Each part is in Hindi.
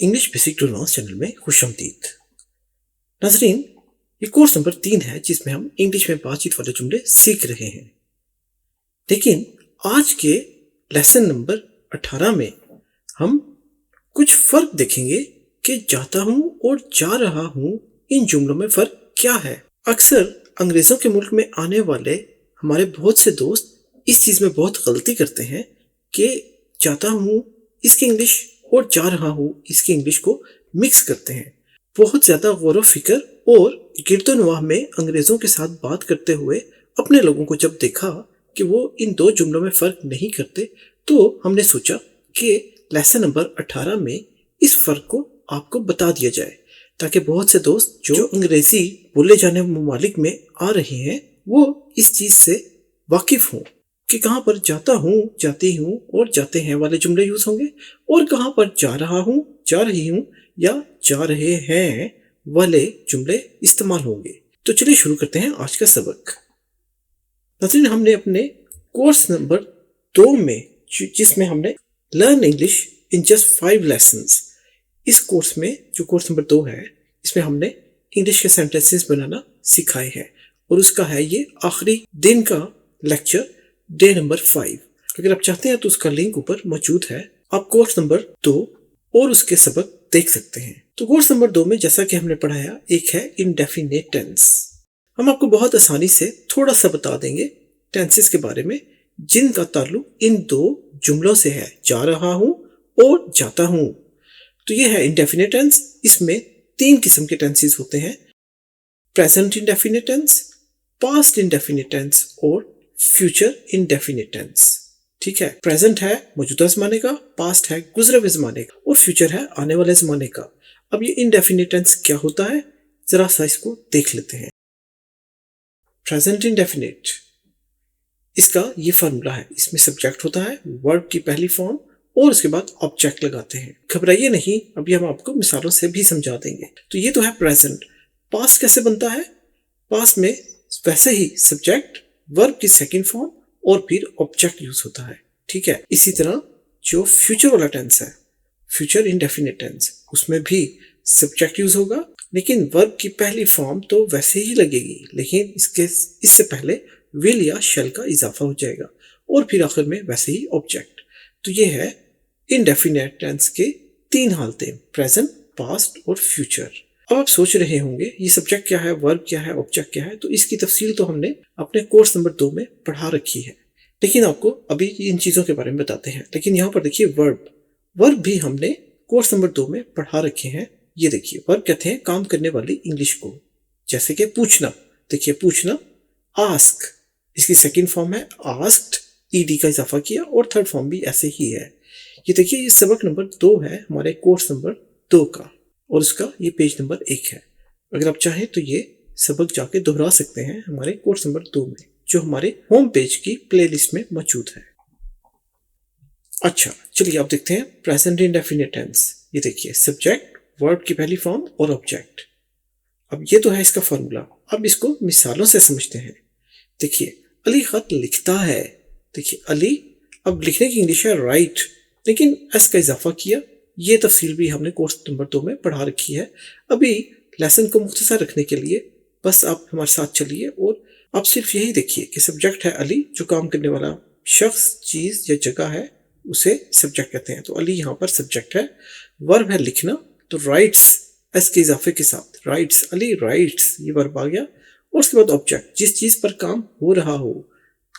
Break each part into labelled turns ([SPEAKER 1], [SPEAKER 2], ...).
[SPEAKER 1] English basic to advance channel में खुशामदीद। नाजरीन, ये कोर्स नंबर 3 है जिसमें हम इंग्लिश में बातचीत वाले जुमले सीख रहे हैं। लेकिन आज के लेसन नंबर 18 में हम कुछ फर्क देखेंगे कि जाता हूं और जा रहा हूं, इन जुमलों में फर्क क्या है। अक्सर अंग्रेजों के मुल्क में आने वाले हमारे बहुत से दोस्त इस चीज में बहुत गलती करते हैं कि जाता हूं इसकी इंग्लिश और जा रहा हूं इसकी इंग्लिश को मिक्स करते हैं। बहुत ज्यादा गौर फिक्र और गिरदोनवाह में अंग्रेजों के साथ बात करते हुए अपने लोगों को जब देखा कि वो इन दो जुमलों में फर्क नहीं करते, तो हमने सोचा कि लेसन नंबर 18 में इस फर्क को आपको बता दिया जाए, ताकि बहुत से दोस्त जो अंग्रेजी बोले जाने ममालिक में आ रहे हैं वो इस चीज से वाकिफ हों कि कहाँ पर जाता हूँ, जाती हूँ और जाते हैं वाले जुमले यूज होंगे और कहाँ पर जा रहा हूँ, जा रही हूँ या जा रहे हैं वाले जुमले इस्तेमाल होंगे। तो चलिए शुरू करते हैं आज का सबक। नाज़रीन, हमने अपने कोर्स नंबर 2 में, जिसमें हमने learn English in just 5 lessons, इस कोर्स में जो कोर्स नंबर 2 है, इसमें हमने इंग्लिश के सेंटेंसेस बनाना सिखाए हैं और उसका है ये आखिरी दिन का लेक्चर, डे नंबर 5। अगर आप चाहते हैं तो उसका लिंक ऊपर मौजूद है, आप कोर्स नंबर 2 और उसके सबक देख सकते हैं। तो कोर्स नंबर 2 में जैसा कि हमने पढ़ाया, एक है इंडेफिनिट टेंस। हम आपको बहुत आसानी से थोड़ा सा बता देंगे टेंसेस के बारे में जिनका ताल्लुक इन दो जुमलों से है, जा रहा हूं और जाता हूं। तो ये है इंडेफिनिट टेंस। इसमें 3 किस्म के टेंसेस होते हैं: present indefinite tense, past indefinite tense और फ्यूचर इंडेफिनिट टेंस। ठीक है, प्रेजेंट है मौजूदा जमाने का, पास्ट है गुजरे हुए जमाने का और फ्यूचर है आने वाले जमाने का। अब ये इंडेफिनिट टेंस क्या होता है, जरा सा इसको देख लेते हैं। प्रेजेंट इंडेफिनिट, इसका ये फॉर्मूला है, इसमें सब्जेक्ट होता है, वर्ब की पहली फॉर्म और उसके बाद ऑब्जेक्ट लगाते हैं। घबराइए नहीं, अभी हम आपको मिसालों से भी समझा देंगे। तो ये तो है प्रेजेंट। पास्ट कैसे बनता है? पास्ट में वैसे ही सब्जेक्ट, वर्ब की सेकंड फॉर्म और फिर ऑब्जेक्ट यूज होता है। ठीक है, इसी तरह जो फ्यूचर वाला टेंस है, फ्यूचर इंडेफिनिट टेंस, उसमें भी सब्जेक्ट यूज होगा, लेकिन वर्ब की पहली फॉर्म तो वैसे ही लगेगी, लेकिन इससे पहले विल या शैल का इजाफा हो जाएगा और फिर आखिर में वैसे ही ऑब्जेक्ट। तो ये है इंडेफिनिट टेंस के 3 हालतें, प्रेजेंट, पास्ट और फ्यूचर। अब आप सोच रहे होंगे ये सब्जेक्ट क्या है, वर्ब क्या है, ऑब्जेक्ट क्या है। तो इसकी तफसील तो हमने अपने कोर्स नंबर 2 में पढ़ा रखी है, लेकिन आपको अभी इन चीजों के बारे में बताते हैं। लेकिन यहाँ पर देखिए वर्ब भी हमने कोर्स नंबर 2 में पढ़ा रखे हैं। ये देखिए, वर्ब कहते हैं काम करने वाली इंग्लिश को, जैसे कि पूछना। देखिए पूछना, आस्क, इसकी सेकेंड फॉर्म है आस्क्ड, ईडी का इजाफा किया और थर्ड फॉर्म भी ऐसे ही है। ये देखिए, ये सबक नंबर 2 है हमारे कोर्स नंबर 2 का और उसका ये पेज नंबर 1 है। अगर आप चाहें तो ये सबक जाके दोहरा सकते हैं हमारे कोर्स नंबर 2 में, जो हमारे होम पेज की प्लेलिस्ट में मौजूद है। अच्छा, चलिए आप देखते हैं प्रेजेंट इंडेफिनिट टेंस। ये देखिए, सब्जेक्ट, वर्ब की पहली फॉर्म और ऑब्जेक्ट। अब ये तो है इसका फॉर्मूला। अब इसको मिसालों से समझते हैं। देखिए, अली खत लिखता है। देखिए अली, अब लिखने की इंग्लिश है राइट, लेकिन एस का इजाफा किया। ये तफसील भी हमने कोर्स नंबर 2 में पढ़ा रखी है। अभी लेसन को मुख्तसर रखने के लिए बस आप हमारे साथ चलिए और आप सिर्फ यही देखिए कि सब्जेक्ट है अली, जो काम करने वाला शख्स, चीज या जगह है, उसे सब्जेक्ट कहते हैं। तो अली यहाँ पर सब्जेक्ट है। वर्ब है लिखना, तो राइट्स, एस के इजाफे के साथ राइट्स, अली राइट्स, ये वर्ब आ गया। और उसके बाद ऑब्जेक्ट, जिस चीज पर काम हो रहा हो।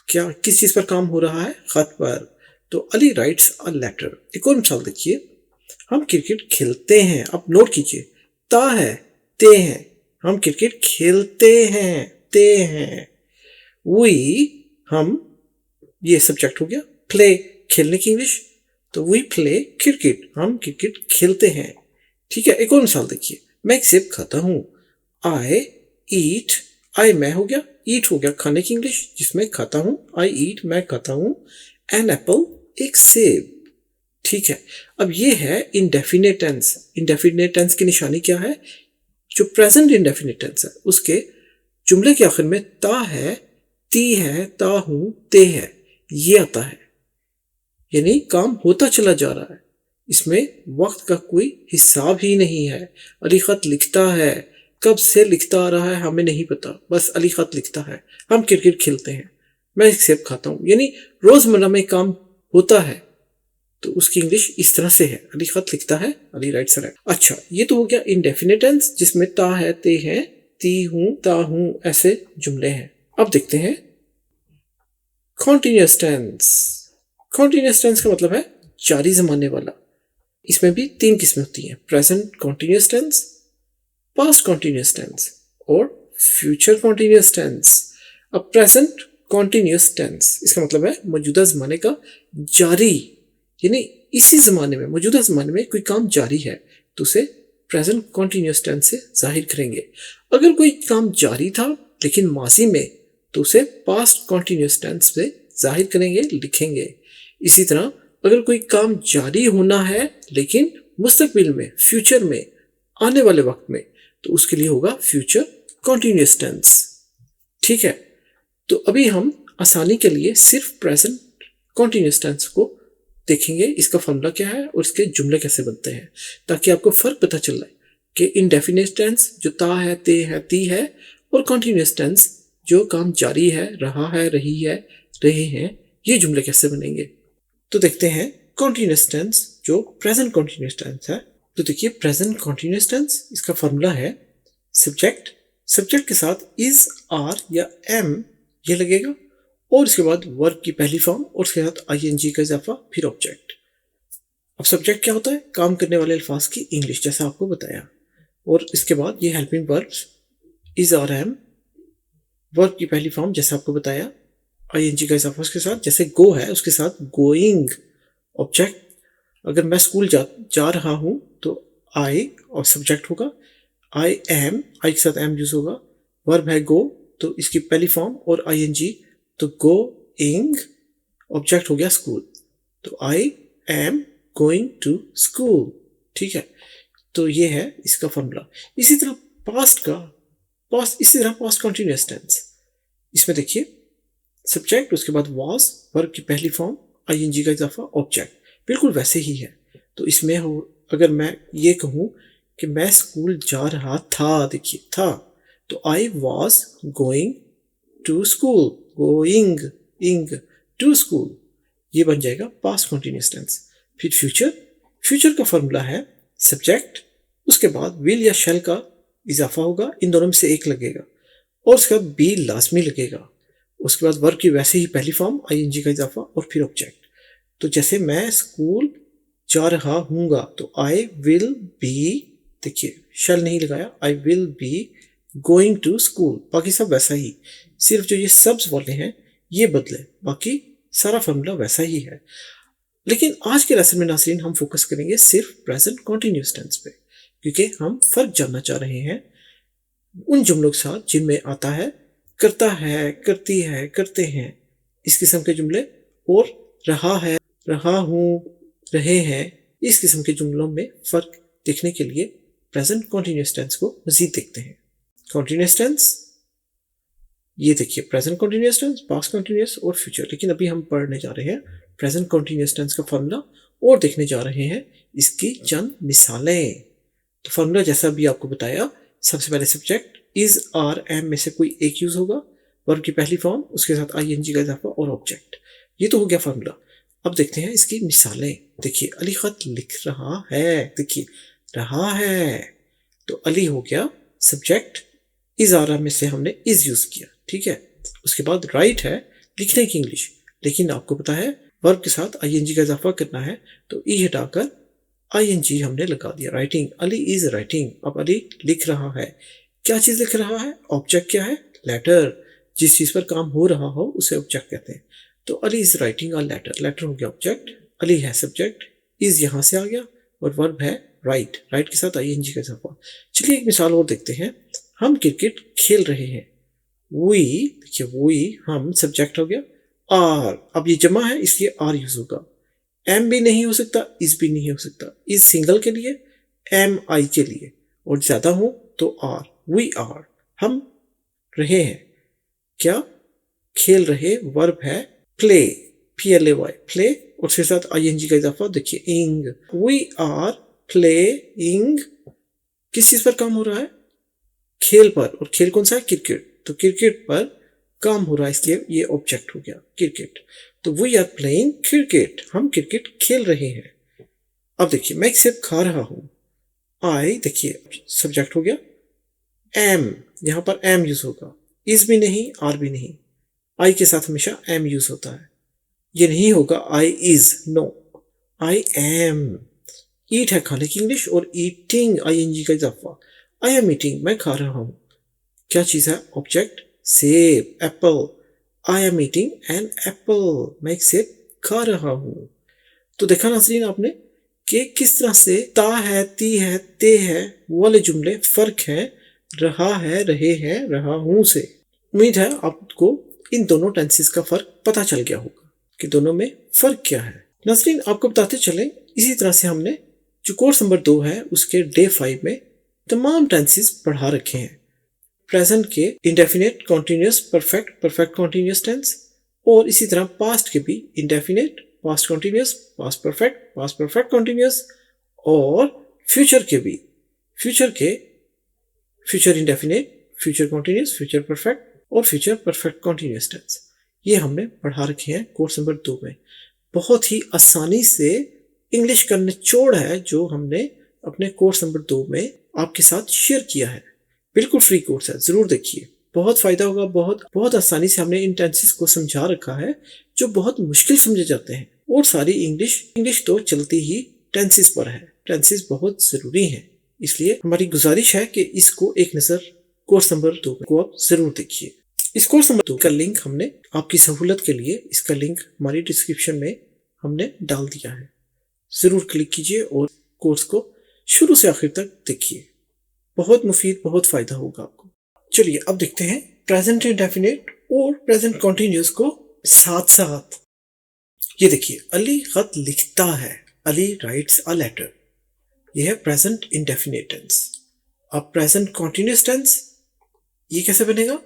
[SPEAKER 1] क्या, किस चीज पर काम हो रहा है? खत पर। तो अली राइट्स अ लेटर। एक और मिसाल देखिए, हम क्रिकेट खेलते हैं। अब नोट कीजिए, ता है, ते हैं, हम क्रिकेट खेलते हैं, ते हैं। वी, हम, ये सब्जेक्ट हो गया। प्ले, खेलने की इंग्लिश, तो वी प्ले क्रिकेट, हम क्रिकेट खेलते हैं। ठीक है, एक और मिसाल देखिए, मैं एक सेब खाता हूं। आई ईट, आई मैं हो गया, ईट हो गया खाने की इंग्लिश जिसमें खाता हूं, आई ईट मैं खाता हूं, एन एप्पल एक सेब। ठीक है, अब ये है इंडेफिनिट टेंस। इंडेफिनिट टेंस की निशानी क्या है? जो प्रेजेंट इंडेफिनिट टेंस है उसके जुमले के आखिर में ता है, ती है, ता हूं, ते है, ये आता है, यानी काम होता चला जा रहा है। इसमें वक्त का कोई हिसाब ही नहीं है। अली खत लिखता है, कब से लिखता आ रहा है हमें नहीं पता, बस अली खत लिखता है। हम क्रिकेट खेलते हैं, मैं सेब खाता हूँ, यानी रोजमर्रा में काम होता है। तो उसकी इंग्लिश इस तरह से है, अली खत लिखता है, अली राइट्स अ लेटर। अच्छा, ये तो हो गया इंडेफिनिट टेंस जिसमें ता है, ते है, ती हूं, ता हूं ऐसे जुमले हैं। अब देखते हैं कॉन्टिन्यूअस टेंस। कॉन्टिन्यूअस टेंस का मतलब है जारी जमाने वाला। इसमें भी तीन किस्में होती हैं, present continuous tense, past continuous tense और फ्यूचर कॉन्टिन्यूअस टेंस। अब प्रेजेंट कॉन्टिन्यूअस टेंस इसका मतलब है मौजूदा जमाने का जारी, यानी इसी जमाने में, मौजूदा जमाने में कोई काम जारी है तो उसे प्रेजेंट कॉन्टिन्यूअस टेंस से जाहिर करेंगे। अगर कोई काम जारी था लेकिन माजी में तो उसे पास्ट कॉन्टिन्यूअस टेंस से जाहिर करेंगे, लिखेंगे। इसी तरह अगर कोई काम जारी होना है लेकिन मुस्तकबिल में, फ्यूचर में, आने वाले वक्त में, तो उसके लिए होगा फ्यूचर कॉन्टिन्यूअस टेंस। ठीक है, तो अभी हम आसानी के लिए सिर्फ प्रेजेंट कॉन्टिन्यूअस टेंस को देखेंगे, इसका फॉर्मूला क्या है और इसके जुमले कैसे बनते हैं, ताकि आपको फर्क पता चल जाए कि इनडेफिनिट टेंस जो ता है, ते है, ती है, और कॉन्टिन्यूअस टेंस जो काम जारी है, रहा है, रही है, रहे हैं, ये जुमले कैसे बनेंगे। तो देखते हैं कॉन्टिन्यूअस टेंस जो प्रेजेंट कॉन्टिन्यूअस टेंस है। तो देखिए प्रेजेंट कॉन्टिन्यूअस टेंस, इसका फॉर्मूला है सब्जेक्ट, सब्जेक्ट के साथ इज, आर या एम ये लगेगा, और उसके बाद वर्ब की पहली फॉर्म और उसके साथ आईएनजी का इजाफा, फिर ऑब्जेक्ट। अब सब्जेक्ट क्या होता है, काम करने वाले अल्फाज की इंग्लिश, जैसा आपको बताया, और इसके बाद ये helping verbs is, are, am, verb की पहली फॉर्म जैसा आपको बताया, आईएनजी का इजाफा उसके साथ, जैसे गो है उसके साथ गोइंग, ऑब्जेक्ट। अगर मैं स्कूल जा रहा हूं तो आई और सब्जेक्ट होगा, आई एम, आई के साथ एम यूज होगा, वर्ब है गो तो इसकी पहली फॉर्म और आईएनजी, तो गोइंग, ऑब्जेक्ट हो गया स्कूल, तो I am going to school. ठीक है, तो ये है इसका फॉर्मूला। इसी तरह पास्ट कॉन्टिन्यूअस टेंस, इसमें देखिए सब्जेक्ट उसके बाद वाज, वर्ब की पहली फॉर्म, आईएनजी का इजाफा, ऑब्जेक्ट, बिल्कुल वैसे ही है। तो इसमें हो, अगर मैं ये कहूं कि मैं स्कूल जा रहा था, देखिए था, तो I was going to school, going ing to school, ये बन जाएगा पास्ट कॉन्टिन्यूअस टेंस। फिर फ्यूचर का फॉर्मूला है सब्जेक्ट, उसके बाद विल या शैल का इजाफा होगा, इन दोनों में से एक लगेगा, और उसके बाद बी लाजमी लगेगा, उसके बाद वर्ब की वैसे ही पहली फॉर्म, आईएनजी का इजाफा, और फिर ऑब्जेक्ट। तो जैसे मैं स्कूल जा रहा हूँगा तो आई विल बी, देखिए शैल नहीं लगाया, I will be going to school, बाकी सब वैसा ही, सिर्फ जो ये सब्स वाले हैं ये बदले, बाकी सारा फॉर्मूला वैसा ही है। लेकिन आज के लेसन में नाज़रीन हम फोकस करेंगे सिर्फ प्रेजेंट कॉन्टिन्यूअस टेंस पे, क्योंकि हम फर्क जानना चाह रहे हैं उन जुमलों के साथ जिनमें आता है करता है, करती है, करते हैं, इस किस्म के जुमले, और रहा है, रहा हूं, रहे हैं, इस किस्म के जुमलों में फर्क देखने के लिए प्रेजेंट कॉन्टिन्यूअस टेंस को मजीद देखते हैं। कॉन्टिन्यूअस टेंस, ये देखिए present continuous tense, past continuous और फ्यूचर। लेकिन अभी हम पढ़ने जा रहे हैं प्रेजेंट कॉन्टिन्यूअस टेंस का फॉर्मूला और देखने जा रहे हैं इसकी चंद मिसालें। तो फॉर्मूला जैसा भी आपको बताया, सबसे पहले सब्जेक्ट इज, आर, एम में से कोई एक यूज होगा, वर्ब की पहली फॉर्म उसके साथ आईएनजी का इजाफा और ऑब्जेक्ट। ये तो हो गया फॉर्मूला। अब देखते हैं इसकी मिसालें। देखिए अली खत लिख रहा है, देखिए रहा है, तो अली हो गया सब्जेक्ट, इज, आर में से हमने इज यूज किया, ठीक है। उसके बाद राइट है लिखने की इंग्लिश, लेकिन आपको पता है वर्ब के साथ आईएनजी का इजाफा करना है तो ई हटाकर आईएनजी हमने लगा दिया, राइटिंग, अली इज राइटिंग। अब अली लिख रहा है, क्या चीज लिख रहा है, ऑब्जेक्ट क्या है, लेटर, जिस चीज पर काम हो रहा हो उसे ऑब्जेक्ट कहते हैं। तो Ali is writing a letter, letter हो गया ऑब्जेक्ट, अली है सब्जेक्ट, इज यहां से आ गया, और वर्ब है राइट, राइट के साथ आईएनजी का इजाफा। चलिए एक मिसाल और देखते हैं। हम क्रिकेट खेल रहे हैं, वी, देखिए वी, हम सब्जेक्ट हो गया, आर, अब ये जमा है इसलिए आर यूज होगा, एम भी नहीं हो सकता, इज भी नहीं हो सकता, इज सिंगल के लिए, एम आई के लिए, और ज्यादा हो तो आर, वी आर, हम रहे हैं, क्या खेल रहे, वर्ब है प्ले, PLAY, प्ले, और उसके साथ आईएनजी का इजाफा देखिए इंग। वी आर प्लेइंग, किस चीज पर काम हो रहा है? खेल पर। और खेल कौन सा है? क्रिकेट। तो क्रिकेट पर काम हो रहा है, इसलिए ये ऑब्जेक्ट हो गया क्रिकेट। तो वी आर प्लेइंग क्रिकेट, हम क्रिकेट खेल रहे हैं। अब देखिए मैं एक सेब खा रहा हूं। आई देखिए सब्जेक्ट हो गया। एम, यहां पर एम यूज होगा, इज भी नहीं, आर भी नहीं। आई के साथ हमेशा एम यूज होता है। ये नहीं होगा I is, no, I am. ईट है खाने की इंग्लिश, और ईटिंग आईएनजी का इजाफा। आई एम ईटिंग, मैं खा रहा हूं। क्या चीज है? ऑब्जेक्ट सेब, Apple. I am eating an apple, मैं एक सेब खा रहा हूं। तो देखा नाज़रीन आपने कि किस तरह से ता है, ती है, ते है वो वाले जुमले फर्क है रहा है, रहे हैं, रहा हूं से। उम्मीद है आपको इन दोनों टेंसेस का फर्क पता चल गया होगा कि दोनों में फर्क क्या है। नाज़रीन आपको बताते चले, इसी तरह से हमने जो कोर्स नंबर 2 है उसके डे 5 में तमाम टेंसेस पढ़ा रखे हैं। प्रेजेंट के indefinite, continuous, perfect, perfect continuous tense, और इसी तरह पास्ट के भी indefinite, past continuous, past perfect continuous, और फ्यूचर के भी, फ्यूचर के future indefinite, future continuous, future perfect और फ्यूचर परफेक्ट कॉन्टिन्यूस टेंस। ये हमने पढ़ा रखे हैं कोर्स नंबर 2 में। बहुत ही आसानी से इंग्लिश का निचोड़ है जो हमने अपने कोर्स नंबर 2 में आपके साथ शेयर किया है। बिल्कुल फ्री कोर्स है, जरूर देखिए, बहुत फायदा होगा। बहुत आसानी से हमने इन टेंसेस को समझा रखा है जो बहुत मुश्किल समझे जाते हैं। और सारी इंग्लिश तो चलती ही टेंसेस पर है। टेंसेस बहुत जरूरी हैं, इसलिए हमारी गुजारिश है कि इसको एक नजर कोर्स नंबर 2 को आप जरूर देखिए। इस कोर्स नंबर 2 का लिंक हमने आपकी सहूलत के लिए, इसका लिंक हमारी डिस्क्रिप्शन में हमने डाल दिया है। जरूर क्लिक कीजिए और कोर्स को शुरू से आखिर तक देखिए, बहुत मुफीद, बहुत फायदा होगा आपको। चलिए अब देखते हैं प्रेजेंट इंडेफिनिट और प्रेजेंट कॉन्टिन्यूस को साथ साथ। ये देखिए, अली खत लिखता है, अली राइट्स अ लेटर। यह है प्रेजेंट इंडेफिनिट टेंस। अब प्रेजेंट कॉन्टिन्यूस टेंस, ये कैसे बनेगा?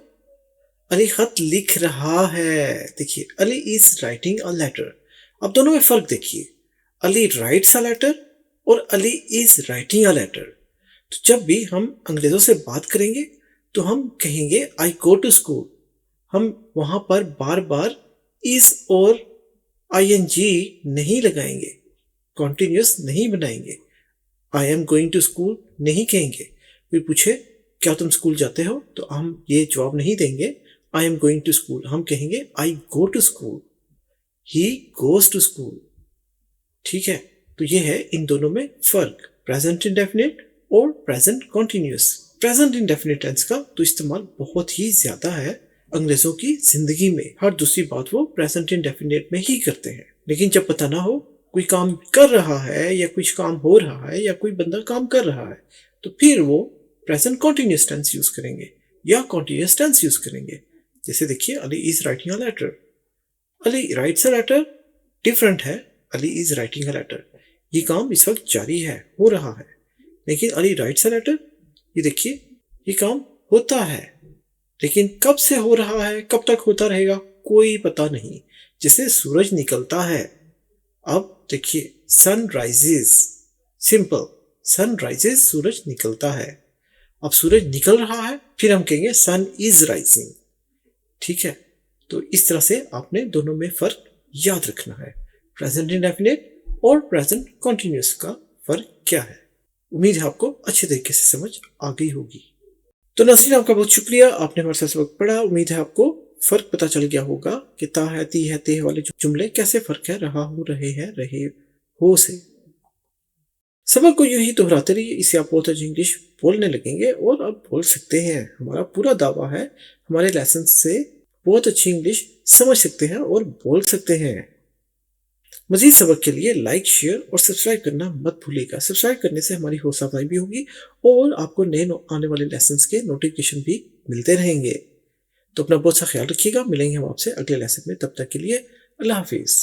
[SPEAKER 1] अली खत लिख रहा है। देखिए, Ali is writing a letter. अब दोनों में फर्क देखिए, अली राइट्स अ लेटर और Ali is writing a letter. तो जब भी हम अंग्रेजों से बात करेंगे तो हम कहेंगे आई गो टू स्कूल। हम वहां पर बार बार इज और आईएनजी नहीं लगाएंगे, कॉन्टिन्यूस नहीं बनाएंगे। I am going to school नहीं कहेंगे। कोई पूछे क्या तुम स्कूल जाते हो, तो हम ये जवाब नहीं देंगे I am going to school, हम कहेंगे I go to school, he goes to school. ठीक है, तो ये है इन दोनों में फर्क, प्रेजेंट इंडेफिनिट और present continuous. Present indefinite tense का तो इस्तेमाल बहुत ही ज्यादा है अंग्रेजों की जिंदगी में। हर दूसरी बात वो प्रेजेंट इंडेफिनिट में ही करते हैं। लेकिन जब पता ना हो कोई काम कर रहा है या कुछ काम हो रहा है या कोई बंदा काम कर रहा है, तो फिर वो प्रेजेंट कॉन्टिन्यूस टेंस यूज करेंगे या कॉन्टिन्यूस टेंस यूज करेंगे। जैसे देखिए, Ali is writing a letter, Ali writes a letter different है, Ali is writing a letter. ये काम इस वक्त जारी है, हो रहा है। लेकिन अली राइट्स अ लेटर, ये देखिए, ये काम होता है, लेकिन कब से हो रहा है, कब तक होता रहेगा, कोई पता नहीं। जैसे सूरज निकलता है, अब देखिए sun rises, simple, sun rises, सूरज निकलता है। अब सूरज निकल रहा है, फिर हम कहेंगे सन इज राइजिंग। ठीक है, तो इस तरह से आपने दोनों में फर्क याद रखना है, प्रेजेंट इंडेफिनिट और प्रेजेंट कॉन्टिन्यूस का फर्क क्या है। उम्मीद है आपको अच्छे तरीके से समझ आ गई होगी। तो नाज़रीन आपका बहुत शुक्रिया, आपने हमारे साथ सबक पढ़ा। उम्मीद है आपको फर्क पता चल गया होगा कि ता है, ती है, ते वाले जुमले कैसे फर्क है रहा हूं, रहे हैं, रहे हो से। सबक को यूं ही दोहराते रहिए, इससे आप बहुत अच्छी इंग्लिश बोलने लगेंगे और आप बोल सकते हैं। हमारा पूरा दावा है, हमारे लेसन से बहुत अच्छी इंग्लिश समझ सकते हैं और बोल सकते हैं। मजीद सबक के लिए लाइक, शेयर और सब्सक्राइब करना मत भूलिएगा। सब्सक्राइब करने से हमारी हौसला अफजाई भी होगी और आपको नए आने वाले लेसन्स के नोटिफिकेशन भी मिलते रहेंगे। तो अपना बहुत सा ख्याल रखिएगा। मिलेंगे हम आपसे अगले लेसन में, तब तक के लिए अल्लाह हाफिज।